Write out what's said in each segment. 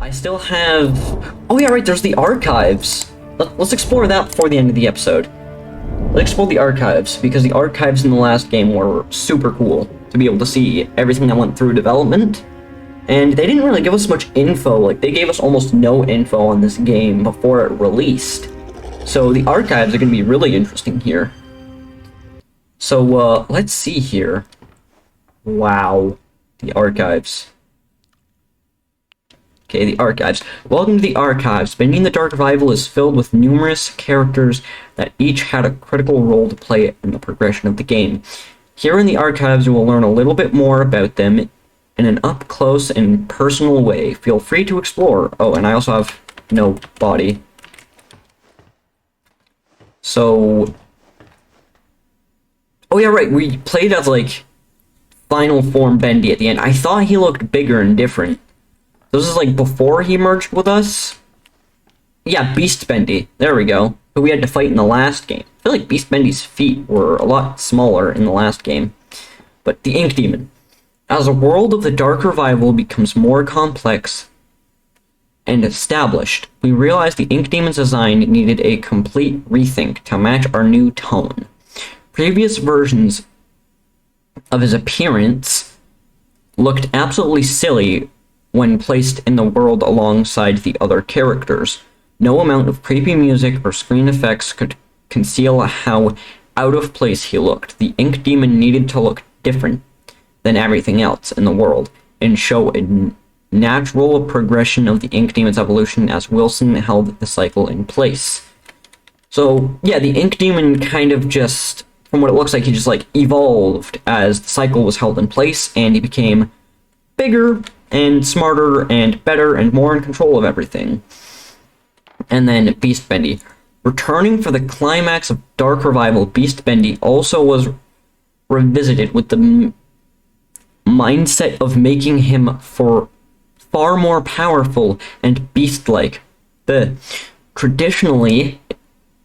I still have... Oh yeah, right, there's the archives. Let's explore that before the end of the episode. Let's explore the archives, because the archives in the last game were super cool to be able to see everything that went through development. And they didn't really give us much info, like they gave us almost no info on this game before it released. So the archives are going to be really interesting here. So let's see here. Wow, the archives. Okay, the archives. Welcome to the archives. Bendy the Dark Revival is filled with numerous characters that each had a critical role to play in the progression of the game. Here in the archives, you will learn a little bit more about them in an up-close and personal way. Feel free to explore. Oh, and I also have no body. So... Oh yeah, right, we played as, like, final form Bendy at the end. I thought he looked bigger and different. This is like before he merged with us? Yeah, Beast Bendy. There we go. Who we had to fight in the last game. I feel like Beast Bendy's feet were a lot smaller in the last game. But the Ink Demon. As the world of the Dark Revival becomes more complex and established, we realized the Ink Demon's design needed a complete rethink to match our new tone. Previous versions of his appearance looked absolutely silly when placed in the world alongside the other characters. No amount of creepy music or screen effects could conceal how out of place he looked. The Ink Demon needed to look different than everything else in the world, and show a natural progression of the Ink Demon's evolution as Wilson held the cycle in place. So, yeah, the Ink Demon kind of just, from what it looks like, he just, like, evolved as the cycle was held in place, and he became bigger, and smarter, and better, and more in control of everything. And then Beast Bendy. Returning for the climax of Dark Revival, Beast Bendy also was revisited with the mindset of making him far more powerful and beast-like. Traditionally,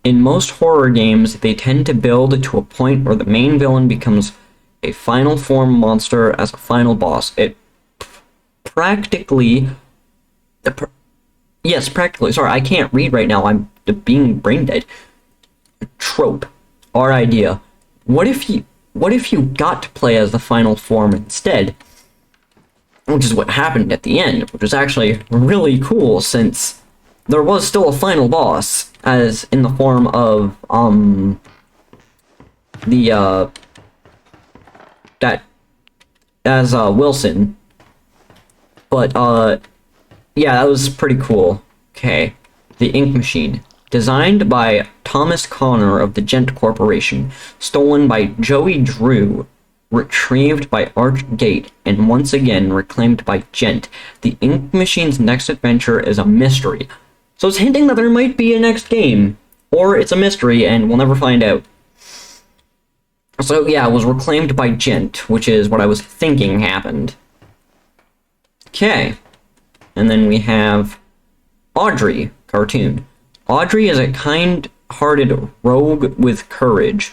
in most horror games, they tend to build to a point where the main villain becomes a final form monster as a final boss. It practically... Yes, practically. Sorry, I can't read right now. I'm being brain dead. Trope. Our idea. What if you got to play as the final form instead? Which is what happened at the end, which was actually really cool, since there was still a final boss, as in the form of, Wilson. But, yeah, that was pretty cool. Okay. The Ink Machine. Designed by Thomas Connor of the Gent Corporation. Stolen by Joey Drew. Retrieved by Archgate. And once again reclaimed by Gent. The Ink Machine's next adventure is a mystery. So it's hinting that there might be a next game. Or it's a mystery and we'll never find out. So yeah, it was reclaimed by Gent, which is what I was thinking happened. Okay. And then we have Audrey cartoon. Audrey is a kind-hearted rogue with courage,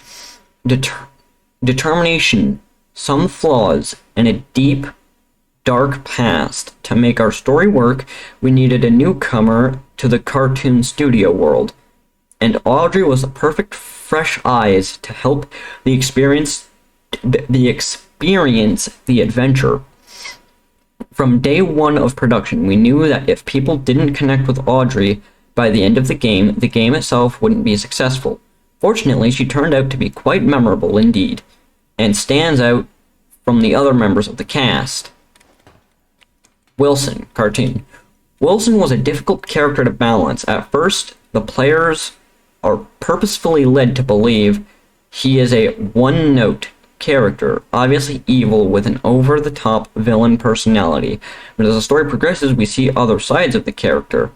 determination, some flaws, and a deep, dark past. To make our story work, we needed a newcomer to the cartoon studio world, and Audrey was the perfect fresh eyes to help the experience the adventure. From day one of production, we knew that if people didn't connect with Audrey by the end of the game itself wouldn't be successful. Fortunately, she turned out to be quite memorable indeed, and stands out from the other members of the cast. Wilson, cartoon. Wilson was a difficult character to balance. At first, the players are purposefully led to believe he is a one-note character, obviously evil with an over-the-top villain personality. But as the story progresses, we see other sides of the character,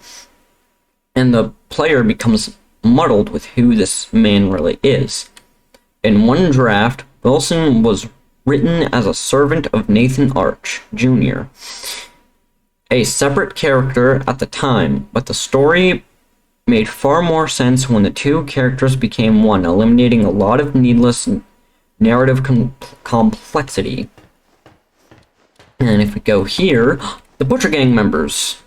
and the player becomes muddled with who this man really is. In one draft, Wilson was written as a servant of Nathan Arch, Jr., a separate character at the time, but the story made far more sense when the two characters became one, eliminating a lot of needless narrative complexity. And if we go here, the Butcher Gang members.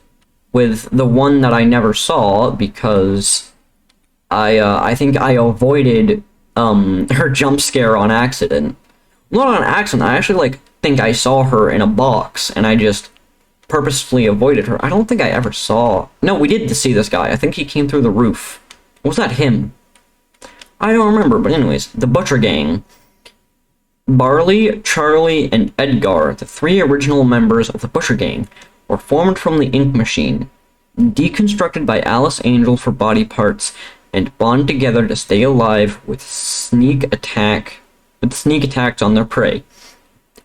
with the one that I never saw because I think I avoided her jump scare on accident. Not on accident. I actually like think I saw her in a box and I just purposefully avoided her. I don't think I ever saw. No, we did see this guy. I think he came through the roof. Was that him? I don't remember, but anyways, the Butcher Gang. Barley, Charlie, and Edgar, the three original members of the Butcher Gang, were formed from the ink machine, deconstructed by Alice Angel for body parts, and bond together to stay alive with sneak attacks on their prey.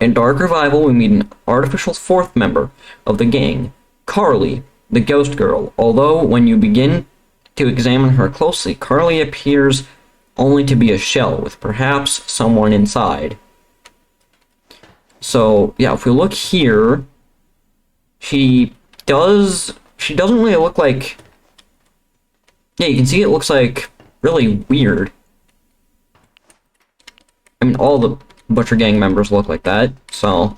In Dark Revival, we meet an artificial fourth member of the gang, Carly, the ghost girl, although when you begin to examine her closely, Carly appears only to be a shell, with perhaps someone inside. So, yeah, if we look here, she doesn't really look like... Yeah, you can see it looks like really weird. I mean, all the Butcher Gang members look like that, so...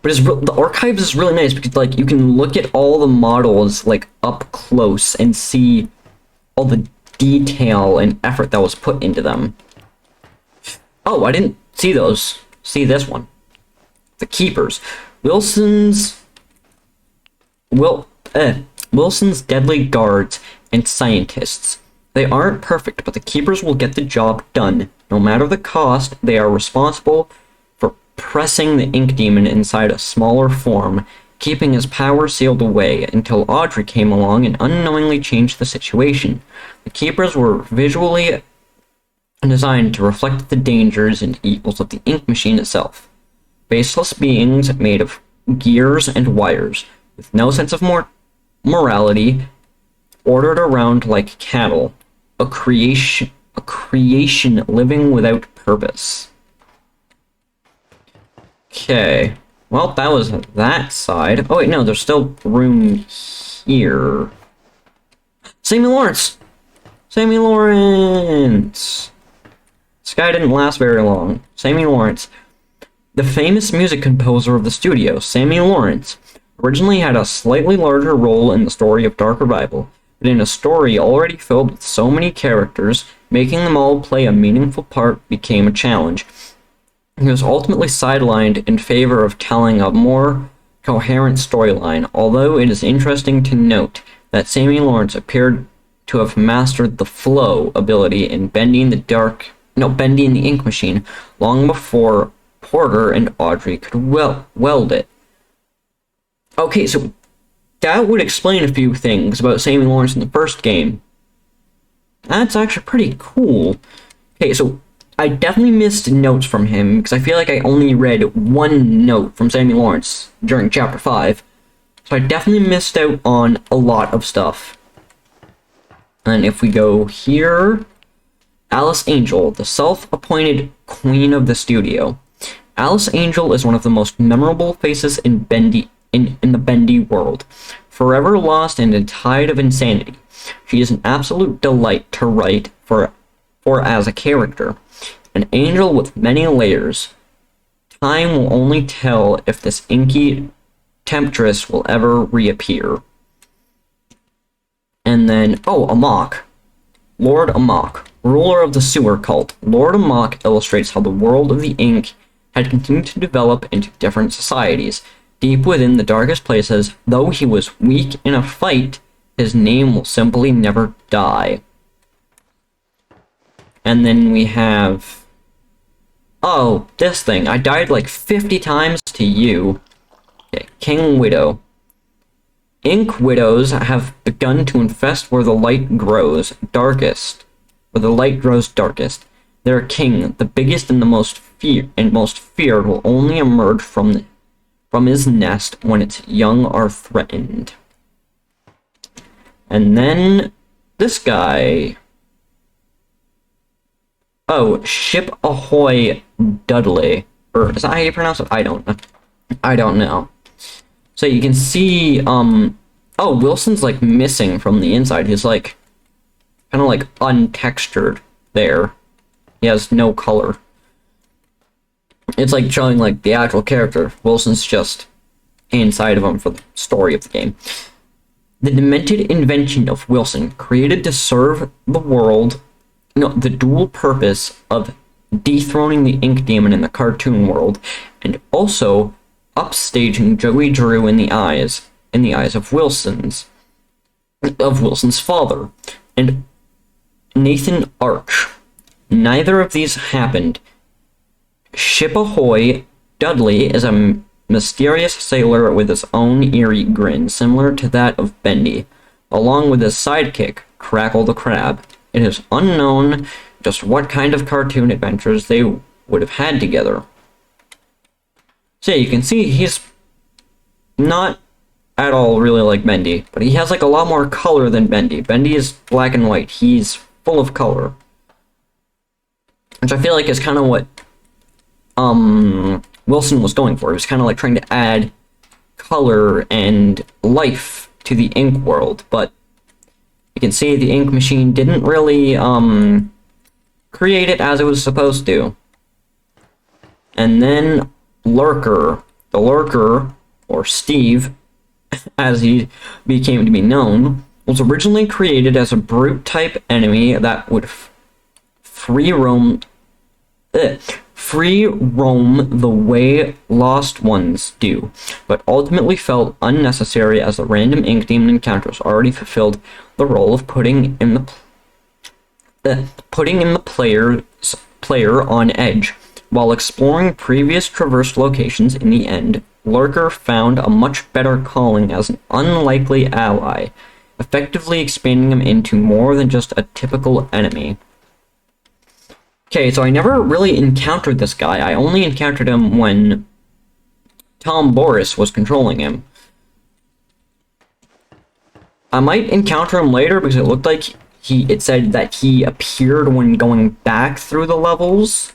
But the archives is really nice because, like, you can look at all the models, like, up close and see all the detail and effort that was put into them. Oh, I didn't see those. See this one. The Keepers. Wilson's deadly guards and scientists. They aren't perfect, but the Keepers will get the job done. No matter the cost, they are responsible for pressing the ink demon inside a smaller form, keeping his power sealed away until Audrey came along and unknowingly changed the situation. The Keepers were visually designed to reflect the dangers and evils of the ink machine itself. Faceless beings made of gears and wires, with no sense of morality, ordered around like cattle, a creation living without purpose. Okay, well, that was that side. Oh wait, no, there's still room here. Sammy Lawrence! Sammy Lawrence! This guy didn't last very long. Sammy Lawrence. The famous music composer of the studio, Sammy Lawrence, originally had a slightly larger role in the story of Dark Revival, but in a story already filled with so many characters, making them all play a meaningful part became a challenge. He was ultimately sidelined in favor of telling a more coherent storyline, although it is interesting to note that Sammy Lawrence appeared to have mastered the flow ability in Bendy and the Ink Machine long before Porter and Audrey could weld it. Okay, so that would explain a few things about Sammy Lawrence in the first game. That's actually pretty cool. Okay, so I definitely missed notes from him, because I feel like I only read one note from Sammy Lawrence during Chapter 5. So I definitely missed out on a lot of stuff. And if we go here... Alice Angel, the self-appointed queen of the studio. Alice Angel is one of the most memorable faces in Bendy in the Bendy world. Forever lost in a tide of insanity, she is an absolute delight to write for as a character. An angel with many layers. Time will only tell if this inky temptress will ever reappear. And then, oh, Amok. Lord Amok, ruler of the sewer cult. Lord Amok illustrates how the world of the ink had continued to develop into different societies. Deep within the darkest places, though he was weak in a fight, his name will simply never die. And then we have... Oh, this thing. I died like 50 times to you. Okay, King Widow. Ink widows have begun to infest where the light grows darkest. Where the light grows darkest. Their king, the biggest and the most feared, will only emerge from his nest when its young are threatened. And then this guy. Oh, Ship Ahoy Dudley. Or is that how you pronounce it? I don't know. So you can see, oh, Wilson's like missing from the inside. He's like, kind of like untextured there. He has no color. It's like showing like the actual character. Wilson's just inside of him for the story of the game. The demented invention of Wilson, created to serve the world, the dual purpose of dethroning the ink demon in the cartoon world, and also upstaging Joey Drew in the eyes of Wilson's father, and Nathan Arch. Neither of these happened. Ship ahoy, Dudley is a mysterious sailor with his own eerie grin, similar to that of Bendy, along with his sidekick, Crackle the Crab. It is unknown just what kind of cartoon adventures they would have had together. So yeah, you can see he's not at all really like Bendy, but he has like a lot more color than Bendy. Bendy is black and white. He's full of color, which I feel like is kind of what Wilson was going for. He was kind of like trying to add color and life to the ink world, but you can see the ink machine didn't really create it as it was supposed to. And then Lurker, or Steve, as he became to be known, was originally created as a brute-type enemy that would free roam the way lost ones do, but ultimately felt unnecessary as the random ink demon encounters already fulfilled the role of putting in the player on edge. While exploring previous traversed locations, in the end, Lurker found a much better calling as an unlikely ally, effectively expanding him into more than just a typical enemy. Okay, so I never really encountered this guy. I only encountered him when Tom Boris was controlling him. I might encounter him later because it looked like it said that he appeared when going back through the levels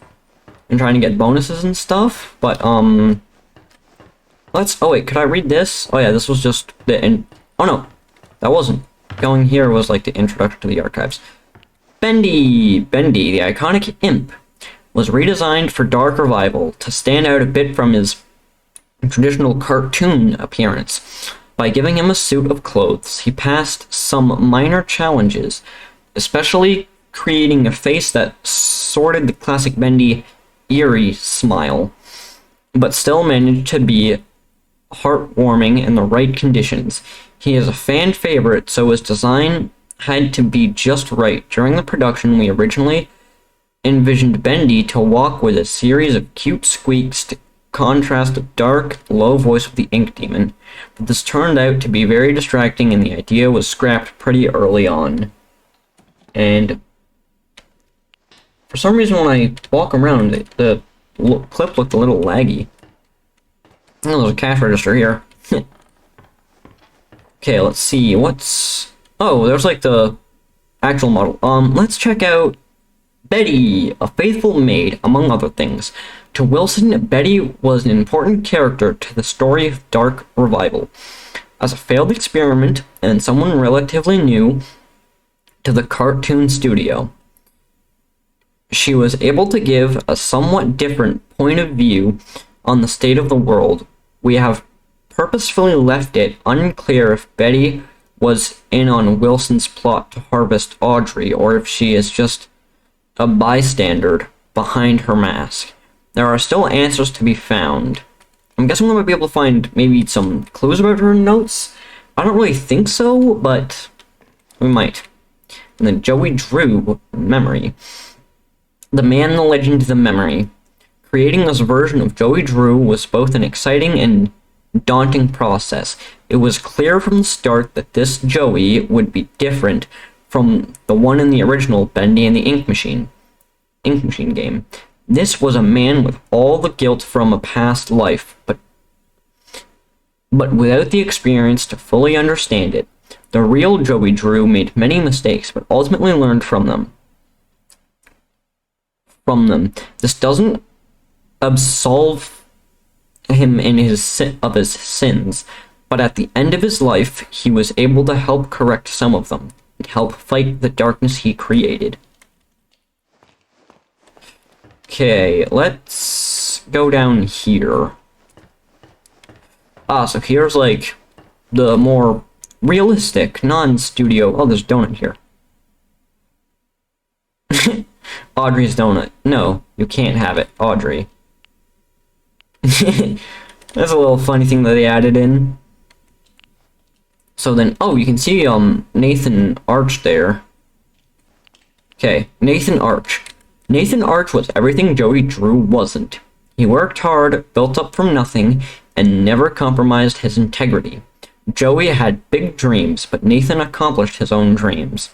and trying to get bonuses and stuff, but oh wait, could I read this? Oh yeah, this was just oh no, that wasn't. Going here was like the introduction to the archives. Bendy, the iconic imp, was redesigned for Dark Revival to stand out a bit from his traditional cartoon appearance. By giving him a suit of clothes, he passed some minor challenges, especially creating a face that sorted the classic Bendy eerie smile, but still managed to be heartwarming in the right conditions. He is a fan favorite, so his design had to be just right. During the production, we originally envisioned Bendy to walk with a series of cute squeaks to contrast the dark, low voice of the ink demon, but this turned out to be very distracting and the idea was scrapped pretty early on. And for some reason when I walk around, the clip looked a little laggy. Oh, there's a cash register here. Okay, let's see, oh, there's like the actual model. Let's check out Betty, a faithful maid, among other things. To Wilson, Betty was an important character to the story of Dark Revival. As a failed experiment, and someone relatively new to the cartoon studio, she was able to give a somewhat different point of view on the state of the world. We have purposefully left it unclear if Betty was in on Wilson's plot to harvest Audrey, or if she is just a bystander behind her mask. There are still answers to be found. I'm guessing we might be able to find maybe some clues about her notes. I don't really think so, but we might. And then Joey Drew, memory. The man, the legend, the memory. Creating this version of Joey Drew was both an exciting and daunting process. It was clear from the start that this Joey would be different from the one in the original Bendy and the Ink Machine game. This was a man with all the guilt from a past life, but without the experience to fully understand it. The real Joey Drew made many mistakes, but ultimately learned from them. This doesn't absolve him in his sins, but at the end of his life, he was able to help correct some of them, and help fight the darkness he created. Okay, let's go down here. So here's, like, the more realistic, non-studio... Oh, there's a donut here. Audrey's donut. No, you can't have it, Audrey. That's a little funny thing that they added in. So then, oh, you can see, Nathan Arch there. Okay, Nathan Arch. Nathan Arch was everything Joey Drew wasn't. He worked hard, built up from nothing, and never compromised his integrity. Joey had big dreams, but Nathan accomplished his own dreams.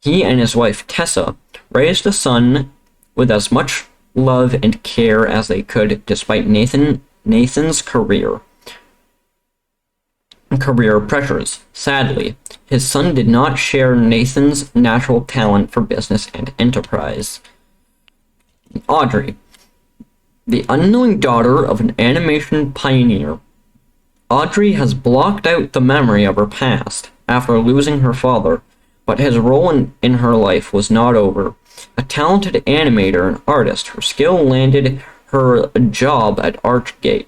He and his wife, Tessa, raised a son with as much love and care as they could, despite Nathan's career pressures. Sadly, his son did not share Nathan's natural talent for business and enterprise. Audrey, the unknowing daughter of an animation pioneer. Audrey has blocked out the memory of her past after losing her father, but his role in her life was not over. A talented animator and artist, her skill landed her a job at Archgate.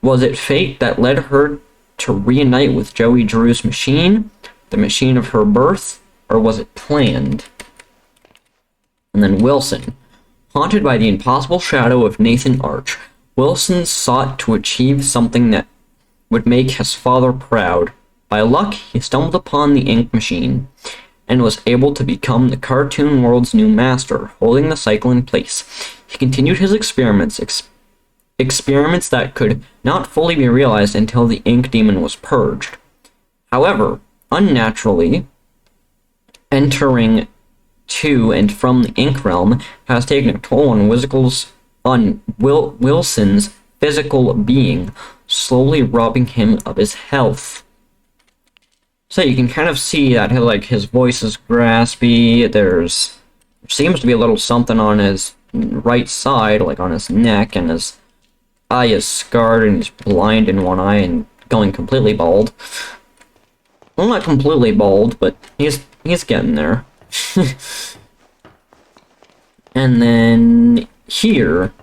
Was it fate that led her to reunite with Joey Drew's machine, the machine of her birth, or was it planned? And then Wilson. Haunted by the impossible shadow of Nathan Arch, Wilson sought to achieve something that would make his father proud. By luck, he stumbled upon the ink machine, and was able to become the cartoon world's new master, holding the cycle in place. He continued his experiments, experiments that could not fully be realized until the ink demon was purged. However, unnaturally, entering to and from the ink realm has taken a toll on Wilson's physical being, slowly robbing him of his health. So you can kind of see that his voice is graspy. There seems to be a little something on his right side, like on his neck, and his eye is scarred, and he's blind in one eye and going completely bald. Well, not completely bald, but he's getting there. And then here,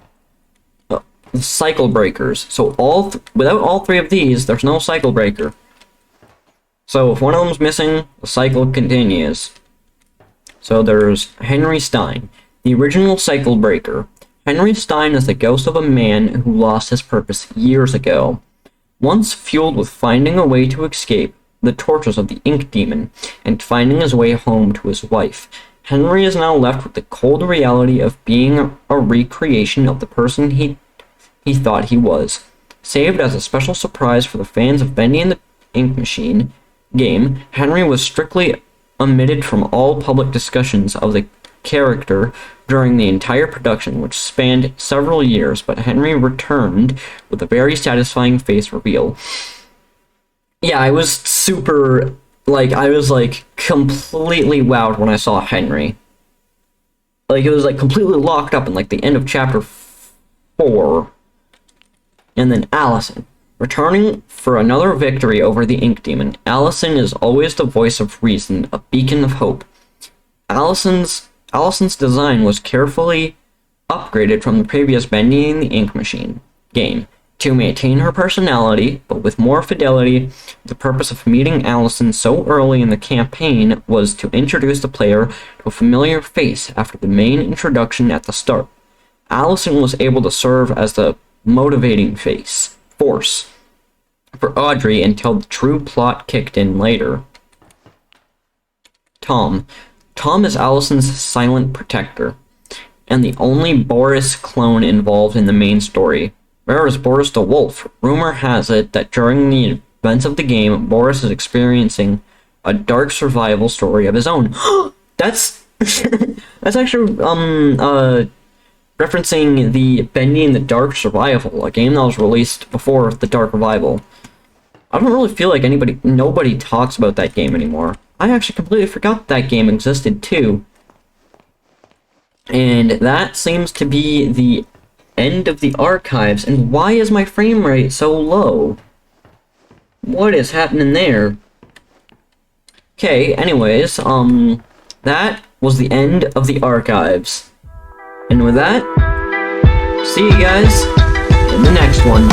the cycle breakers. So without all three of these, there's no cycle breaker. So if one of them's missing, the cycle continues. So there's Henry Stein, the original cycle breaker. Henry Stein is the ghost of a man who lost his purpose years ago. Once fueled with finding a way to escape the tortures of the ink demon and finding his way home to his wife, Henry is now left with the cold reality of being a recreation of the person he thought he was. Saved as a special surprise for the fans of Bendy and the Ink Machine game, Henry was strictly omitted from all public discussions of the character during the entire production, which spanned several years, but Henry returned with a very satisfying face reveal. Yeah, I was super, I was, completely wowed when I saw Henry. It was, completely locked up in, the end of chapter 4. And then Allison. Returning for another victory over the Ink Demon, Allison is always the voice of reason, a beacon of hope. Allison's design was carefully upgraded from the previous Bendy and the Ink Machine game to maintain her personality, but with more fidelity. The purpose of meeting Allison so early in the campaign was to introduce the player to a familiar face after the main introduction at the start. Allison was able to serve as the motivating force for Audrey until the true plot kicked in later. Tom. Tom is Allison's silent protector, and the only Boris clone involved in the main story. Where is Boris the Wolf? Rumor has it that during the events of the game, Boris is experiencing a dark survival story of his own. That's actually referencing the Bendy and the Dark Survival, a game that was released before the Dark Revival. I don't really feel like nobody talks about that game anymore. I actually completely forgot that game existed too. And that seems to be the end of the archives. And why is my frame rate so low? What is happening there? Okay, anyways, that was the end of the archives. And with that, see you guys in the next one.